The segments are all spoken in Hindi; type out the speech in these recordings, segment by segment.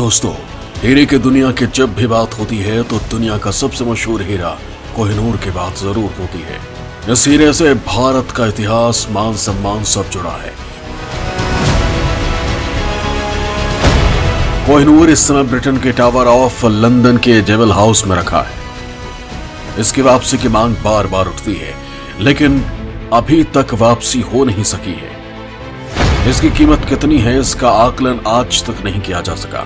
दोस्तों, हीरे की दुनिया की जब भी बात होती है तो दुनिया का सबसे मशहूर हीरा कोहिनूर की बात जरूर होती है। इस हीरे से भारत का इतिहास, मान सम्मान सब जुड़ा है। कोहिनूर इस समय ब्रिटेन के टावर ऑफ लंदन के जेवल हाउस में रखा है। इसकी वापसी की मांग बार बार उठती है, लेकिन अभी तक वापसी हो नहीं सकी है। इसकी कीमत कितनी है, इसका आकलन आज तक नहीं किया जा सका।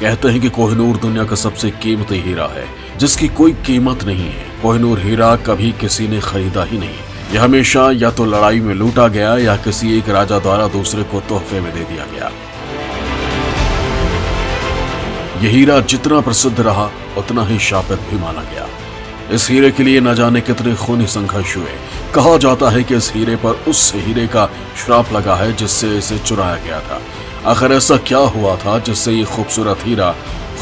कहते हैं कि कोहिनूर दुनिया का सबसे कीमती हीरा है, जिसकी कोई कीमत नहीं है। कोहिनूर हीरा कभी किसी ने खरीदा ही नहीं। यह हमेशा या तो लड़ाई में लूटा गया या किसी एक राजा द्वारा दूसरे को तोहफे में दे दिया गया। यह हीरा जितना प्रसिद्ध रहा उतना ही शापित भी माना गया। इस हीरे के लिए न जाने कितने खूनी संघर्ष हुए। कहा जाता है कि इस हीरे पर उस हीरे का श्राप लगा है जिससे इसे चुराया गया था। आखिर ऐसा क्या हुआ था जिससे ये खूबसूरत हीरा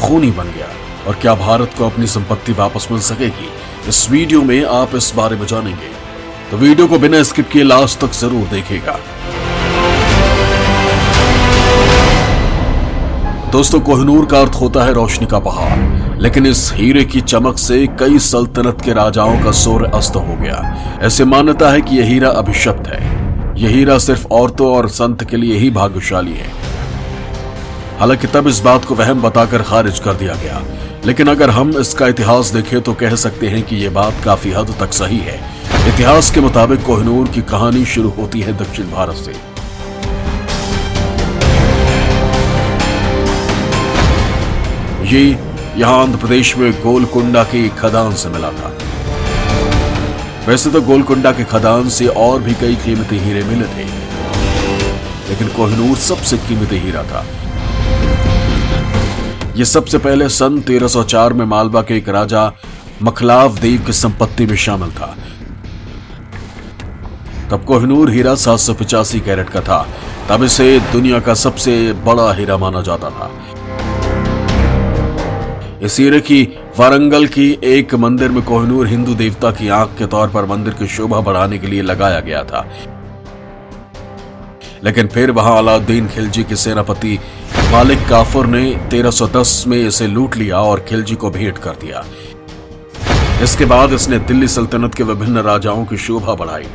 खूनी बन गया, और क्या भारत को अपनी संपत्ति वापस मिल सकेगी? इस वीडियो में आप इस बारे में जानेंगे, तो वीडियो को बिना स्किप किए लास्ट तक जरूर देखिएगा। दोस्तों, कोहिनूर का अर्थ होता है रोशनी का पहाड़, लेकिन इस हीरे की चमक से कई सल्तनत के राजाओं का सूर्य अस्त हो गया। ऐसे मान्यता है कि यह हीरा अभिशप्त है। यह हीरा सिर्फ औरतों और संत के लिए ही भाग्यशाली है। हालांकि तब इस बात को वहम बताकर खारिज कर दिया गया, लेकिन अगर हम इसका इतिहास देखें तो कह सकते हैं कि यह बात काफी हद तक सही है। इतिहास के मुताबिक कोहिनूर की कहानी शुरू होती है दक्षिण भारत से। ये यहाँ आंध्र प्रदेश में गोलकुंडा की खदान से मिला था। वैसे तो गोलकुंडा की खदान से और भी कई कीमती हीरे मिले थे, लेकिन कोहिनूर सबसे कीमती हीरा था। यह सबसे पहले सन 1304 में मालवा के एक राजा मखलाव देव की संपत्ति में शामिल था। तब कोहिनूर हीरा 785 कैरेट का था। तब इसे दुनिया का सबसे बड़ा हीरा माना जाता था। इस हीरे की वारंगल की एक मंदिर में कोहिनूर हिंदू देवता की आंख के तौर पर मंदिर की शोभा बढ़ाने के लिए लगाया गया था, लेकिन फिर वहां अलाउद्दीन खिलजी के सेनापति मालिक काफूर ने 1310 में इसे लूट लिया और खिलजी को भेंट कर दिया। इसके बाद इसने दिल्ली सल्तनत के विभिन्न राजाओं की शोभा बढ़ाई।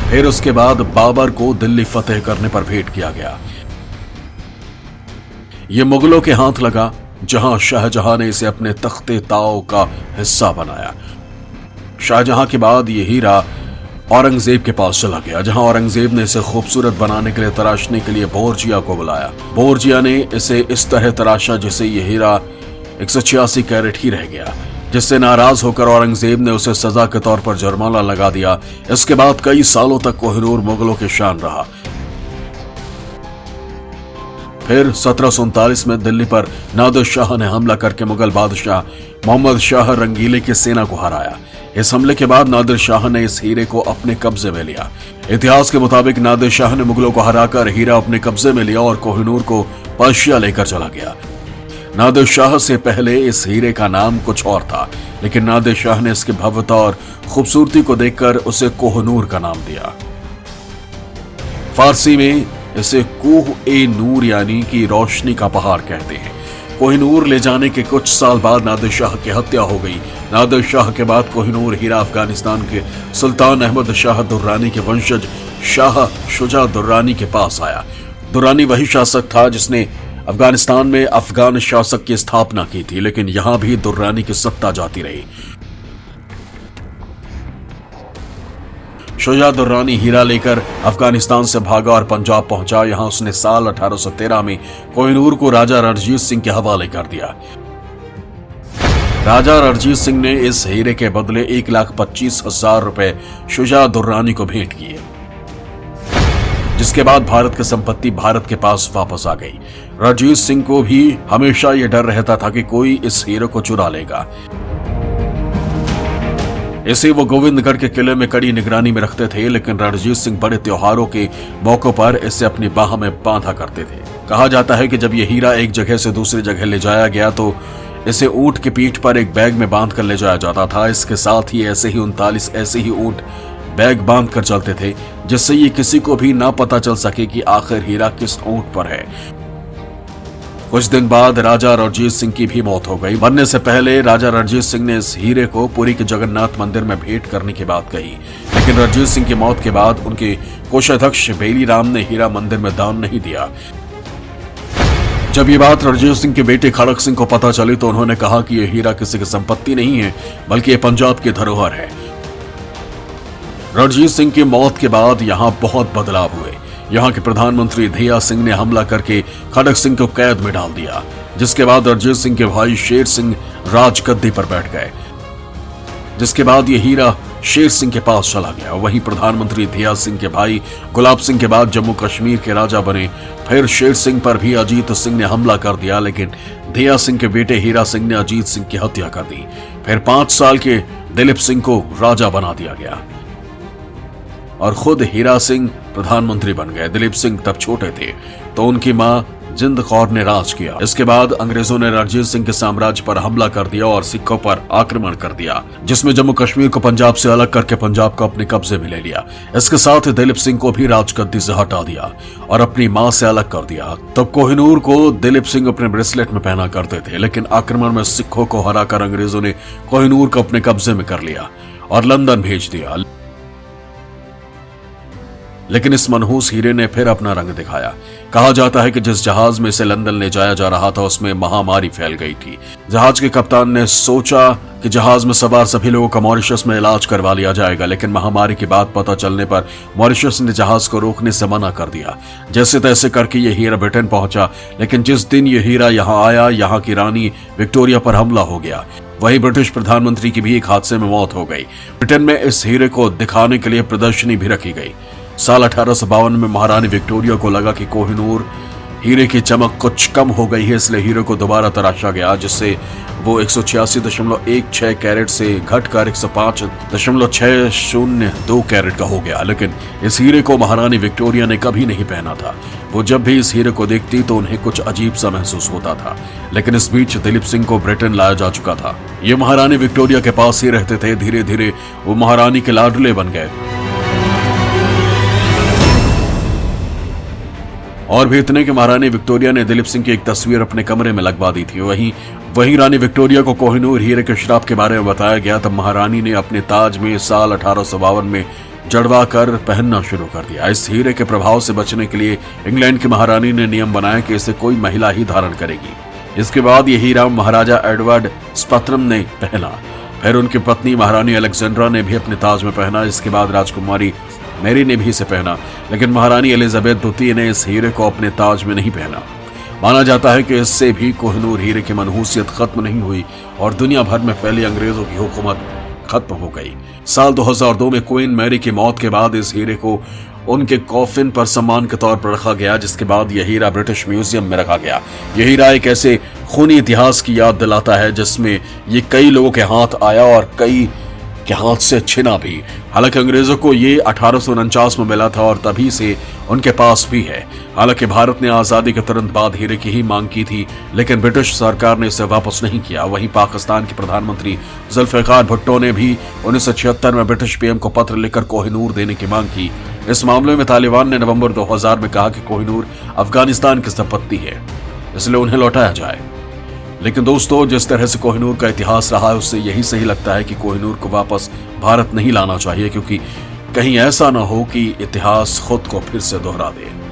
फिर उसके बाद बाबर को दिल्ली फतेह करने पर भेंट किया गया। यह मुगलों के हाथ लगा, जहां शाहजहां ने इसे अपने तख्ते ताओ का हिस्सा बनाया। शाहजहां के बाद यह हीरा औरंगजेब के पास चला गया, जहां औरंगजेब ने इसे खूबसूरत बनाने के लिए तराशने के लिए बोरजिया को बुलाया। बोरजिया ने इसे इस तरह तराशा जिससे यह हीरा 186 कैरेट ही रह गया, जिससे नाराज होकर औरंगजेब ने उसे सजा के तौर पर जुर्माना लगा दिया। इसके बाद कई सालों तक कोहिनूर मुगलों के शान रहा। फिर 1739 में दिल्ली पर नादिर शाह ने हमला करके मुगल बादशाह मोहम्मद शाह रंगीले की सेना को हराया। इस हमले के बाद नादिर शाह ने इस हीरे को अपने कब्जे में लिया। इतिहास के मुताबिक नादिर शाह ने मुगलों को हराकर हीरा अपने कब्जे में लिया और कोहिनूर को पर्शिया लेकर चला गया। नादिर शाह से पहले इस हीरे का नाम कुछ और था, लेकिन नादिर शाह ने इसकी भव्यता और खूबसूरती को देखकर उसे कोहिनूर का नाम दिया। फारसी में इसे कोह ए नूर यानी कि रोशनी का पहाड़ कहते हैं। कोहिनूर ले जाने के कुछ साल बाद नादिर शाह की हत्या हो गई। नादिर शाह के बाद कोहिनूर हीरा अफगानिस्तान के सुल्तान अहमद शाह दुर्रानी के वंशज शाह शुजा दुर्रानी के पास आया। दुर्रानी वही शासक था जिसने अफगानिस्तान में अफगान शासक की स्थापना की थी, लेकिन यहां भी दुर्रानी की सत्ता जाती रही। शुजा दुर्रानी हीरा लेकर अफगानिस्तान से भागा और पंजाब पहुंचा। यहां उसने साल 1813 में कोहिनूर को राजा रणजीत सिंह के हवाले कर दिया। राजा रणजीत सिंह ने इस हीरे के बदले 1,25,000 रुपए शुजा दुर्रानी को भेंट किए, जिसके बाद भारत की संपत्ति भारत के पास वापस आ गई। रणजीत सिंह को भी हमेशा यह डर रहता था कि कोई इस हीरे को चुरा लेगा। इसे वो गोविंदगढ़ के किले में कड़ी निगरानी में रखते थे, लेकिन रणजीत सिंह बड़े त्योहारों के मौकों पर इसे अपनी बाह में बांधा करते थे। कहा जाता है कि जब यह हीरा एक जगह से दूसरी जगह ले जाया गया तो इसे ऊंट की पीठ पर एक बैग में बांध कर ले जाया जाता था। इसके साथ ही ऐसे ही 39 ऐसे ही ऊंट बैग बांध कर चलते थे, जिससे ये किसी को भी ना पता चल सके कि आखिर हीरा किस ऊंट पर है। कुछ दिन बाद राजा रणजीत सिंह की भी मौत हो गई। मरने से पहले राजा रणजीत सिंह ने इस हीरे को पुरी के जगन्नाथ मंदिर में भेंट करने की बात कही, लेकिन रणजीत सिंह की मौत के बाद उनके कोषाध्यक्ष बेली राम ने हीरा मंदिर में दान नहीं दिया। जब ये बात रणजीत सिंह के बेटे खड़क सिंह को पता चली तो उन्होंने कहा कि यह हीरा किसी की संपत्ति नहीं है, बल्कि ये पंजाब की धरोहर है। रणजीत सिंह की मौत के बाद यहां बहुत बदलाव हुए। यहां के प्रधानमंत्री दया सिंह ने हमला करके खड़क सिंह को कैद में डाल दिया, जिसके बाद रणजीत सिंह के भाई शेर सिंह राजगद्दी पर बैठ गए, जिसके बाद यह हीरा शेर सिंह के पास चला गया। वहीं प्रधानमंत्री दया सिंह के भाई गुलाब सिंह के बाद जम्मू कश्मीर के राजा बने। फिर शेर सिंह पर भी अजीत सिंह ने हमला कर दिया, लेकिन दया सिंह के बेटे हीरा सिंह ने अजीत सिंह की हत्या कर दी। फिर 5 साल के दिलीप सिंह को राजा बना दिया गया और खुद हीरा सिंह प्रधानमंत्री बन गए। दिलीप सिंह तब छोटे थे तो उनकी मां जिंद कौर ने राज किया। इसके बाद अंग्रेजों ने रणजीत सिंह के साम्राज्य पर हमला कर दिया और सिखों पर आक्रमण कर दिया, जिसमें जम्मू कश्मीर को पंजाब से अलग करके पंजाब को अपने कब्जे में ले लिया। इसके साथ ही दिलीप सिंह को भी राजगद्दी से हटा दिया और अपनी मां से अलग कर दिया। तब कोहिनूर को दिलीप सिंह अपने ब्रेसलेट में पहना करते थे, लेकिन आक्रमण में सिखों को हराकर अंग्रेजों ने कोहिनूर को अपने कब्जे में कर लिया और लंदन भेज दिया। लेकिन इस मनहूस हीरे ने फिर अपना रंग दिखाया। कहा जाता है कि जिस जहाज में इसे लंदन ले जाया जा रहा था उसमें महामारी फैल गई थी। जहाज के कप्तान ने सोचा कि जहाज में सवार सभी लोगों का मॉरिशस में इलाज करवा लिया जाएगा, लेकिन महामारी की बात पता चलने पर मॉरिशस ने जहाज को रोकने से मना कर दिया। जैसे तैसे करके यह हीरा ब्रिटेन पहुंचा, लेकिन जिस दिन यह हीरा यहाँ आया, यहाँ की रानी विक्टोरिया पर हमला हो गया। वही ब्रिटिश प्रधानमंत्री की भी एक हादसे में मौत हो गई। ब्रिटेन में इस हीरे को दिखाने के लिए प्रदर्शनी भी रखी गई। साल 1852 में महारानी विक्टोरिया को लगा कि कोहिनूर हीरे की चमक कुछ कम हो गई है, इसलिए हीरे को दोबारा तराशा गया, जिससे वो 186.16 कैरेट से घटकर 105.602 कैरेट का हो गया। लेकिन इस हीरे को महारानी विक्टोरिया ने कभी नहीं पहना था। वो जब भी इस हीरे को देखती तो उन्हें कुछ अजीब सा महसूस होता था। लेकिन इस बीच दिलीप सिंह को ब्रिटेन लाया जा चुका था। ये महारानी विक्टोरिया के पास ही रहते थे। धीरे धीरे वो महारानी के लाडले बन गए। और भी इतने कि महारानी विक्टोरिया ने दिलीप सिंह की एक तस्वीर अपने कमरे में लगवा दी थी। वहीं रानी विक्टोरिया को कोहिनूर हीरे के श्राप के बारे में बताया गया। तब महारानी ने अपने ताज में साल 1852 में जड़वा कर पहनना शुरू कर दिया। इस हीरे के प्रभाव से बचने के लिए इंग्लैंड की महारानी ने नियम बनाया कि इसे कोई महिला ही धारण करेगी। इसके बाद ये हीरा महाराजा एडवर्ड स्पत्रम ने पहना। फिर उनकी पत्नी महारानी अलेक्जेंड्रा ने भी अपने ताज में पहना। इसके बाद राजकुमारी मैरी ने भी इसे पहना, लेकिन महारानी एलिजाबेथ द्वितीय ने इस हीरे को अपने ताज में नहीं पहना। माना जाता है कि इससे भी कोहिनूर हीरे की मनहूसियत खत्म नहीं हुई और दुनिया भर में फैली अंग्रेजों की हुकूमत खत्म हो गई। साल 2002 में क्वीन मैरी की मौत के बाद इस हीरे को उनके कॉफिन पर सम्मान के तौर पर रखा गया, जिसके बाद यह हीरा ब्रिटिश म्यूजियम में रखा गया। यह हीरा एक ऐसे खूनी इतिहास की याद दिलाता है जिसमें ये कई लोगों के हाथ आया और कई के हाथ से छिना भी। हालांकि अंग्रेजों को ये 1849 में मिला था और तभी से उनके पास भी है। हालांकि भारत ने आजादी के तुरंत बाद हीरे की ही मांग की थी, लेकिन ब्रिटिश सरकार ने इसे वापस नहीं किया। वहीं पाकिस्तान के प्रधानमंत्री जुल्फिकार भुट्टो ने भी 1976 में ब्रिटिश पीएम को पत्र लिखकर कोहिनूर देने की मांग की। इस मामले में तालिबान ने नवंबर 2000 में कहा कि कोहिनूर अफगानिस्तान की संपत्ति है, इसलिए उन्हें लौटाया जाए। लेकिन दोस्तों, जिस तरह से कोहिनूर का इतिहास रहा है उससे यही सही लगता है कि कोहिनूर को वापस भारत नहीं लाना चाहिए, क्योंकि कहीं ऐसा ना हो कि इतिहास खुद को फिर से दोहरा दे।